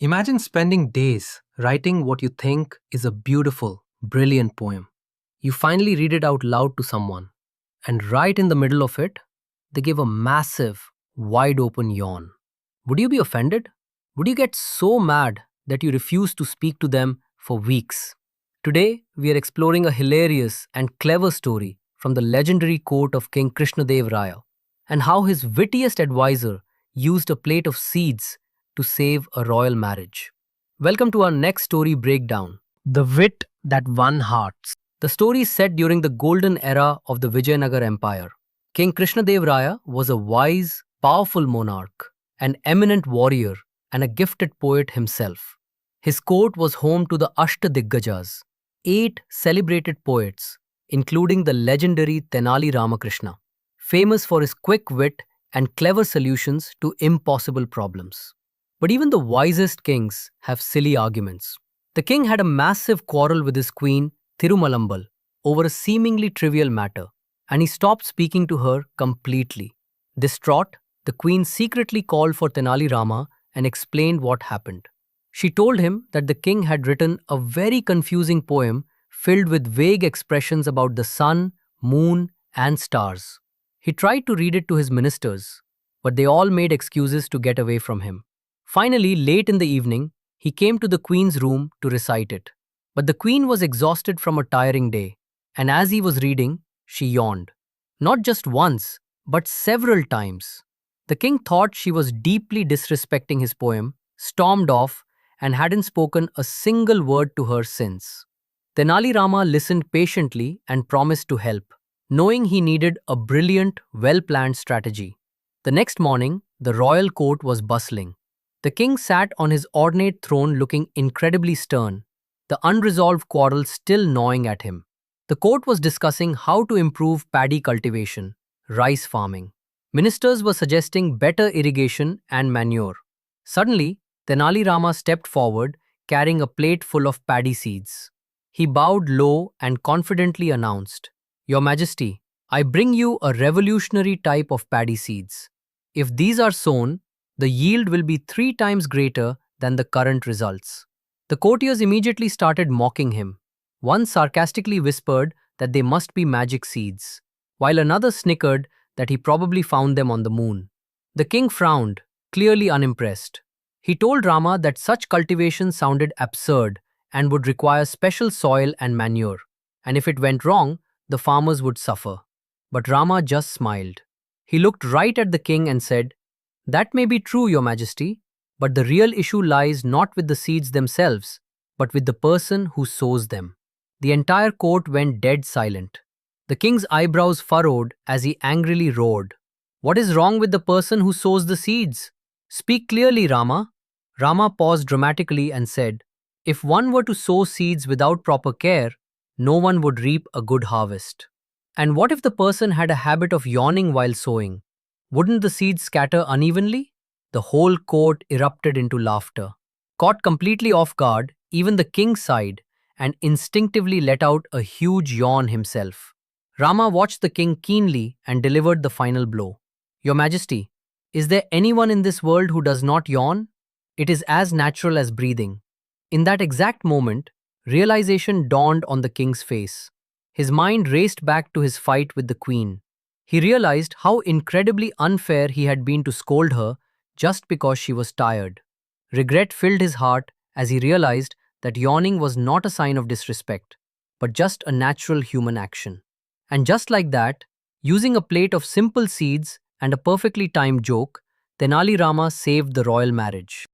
Imagine spending days writing what you think is a beautiful, brilliant poem. You finally read it out loud to someone, and right in the middle of it, they give a massive, wide open yawn. Would you be offended? Would you get so mad that you refuse to speak to them for weeks? Today, we are exploring a hilarious and clever story from the legendary court of King Krishnadev Raya and how his wittiest advisor used a plate of seeds to save a royal marriage. Welcome to our next story breakdown, The Wit That Won Hearts. The story is set during the golden era of the Vijayanagar Empire. King Krishnadev Raya was a wise, powerful monarch, an eminent warrior, and a gifted poet himself. His court was home to the Ashtadiggajas, eight celebrated poets, including the legendary Tenali Ramakrishna, famous for his quick wit and clever solutions to impossible problems. But even the wisest kings have silly arguments. The king had a massive quarrel with his queen, Thirumalambal, over a seemingly trivial matter, and he stopped speaking to her completely. Distraught, the queen secretly called for Tenali Rama and explained what happened. She told him that the king had written a very confusing poem filled with vague expressions about the sun, moon, and stars. He tried to read it to his ministers, but they all made excuses to get away from him. Finally, late in the evening, he came to the queen's room to recite it. But the queen was exhausted from a tiring day, and as he was reading, she yawned. Not just once, but several times. The king thought she was deeply disrespecting his poem, stormed off, and hadn't spoken a single word to her since. Tenali Rama listened patiently and promised to help, knowing he needed a brilliant, well-planned strategy. The next morning, the royal court was bustling. The king sat on his ornate throne looking incredibly stern, the unresolved quarrel still gnawing at him. The court was discussing how to improve paddy cultivation, rice farming. Ministers were suggesting better irrigation and manure. Suddenly, Tenali Rama stepped forward, carrying a plate full of paddy seeds. He bowed low and confidently announced, "Your Majesty, I bring you a revolutionary type of paddy seeds. If these are sown, the yield will be 3 times greater than the current results." The courtiers immediately started mocking him. One sarcastically whispered that they must be magic seeds, while another snickered that he probably found them on the moon. The king frowned, clearly unimpressed. He told Rama that such cultivation sounded absurd and would require special soil and manure, and if it went wrong, the farmers would suffer. But Rama just smiled. He looked right at the king and said, "That may be true, Your Majesty, but the real issue lies not with the seeds themselves, but with the person who sows them." The entire court went dead silent. The king's eyebrows furrowed as he angrily roared, "What is wrong with the person who sows the seeds? Speak clearly, Rama." Rama paused dramatically and said, "If one were to sow seeds without proper care, no one would reap a good harvest. And what if the person had a habit of yawning while sowing? Wouldn't the seeds scatter unevenly?" The whole court erupted into laughter. Caught completely off guard, even the king sighed and instinctively let out a huge yawn himself. Rama watched the king keenly and delivered the final blow. "Your Majesty, is there anyone in this world who does not yawn? It is as natural as breathing." In that exact moment, realization dawned on the king's face. His mind raced back to his fight with the queen. He realized how incredibly unfair he had been to scold her just because she was tired. Regret filled his heart as he realized that yawning was not a sign of disrespect, but just a natural human action. And just like that, using a plate of simple seeds and a perfectly timed joke, Tenali Rama saved the royal marriage.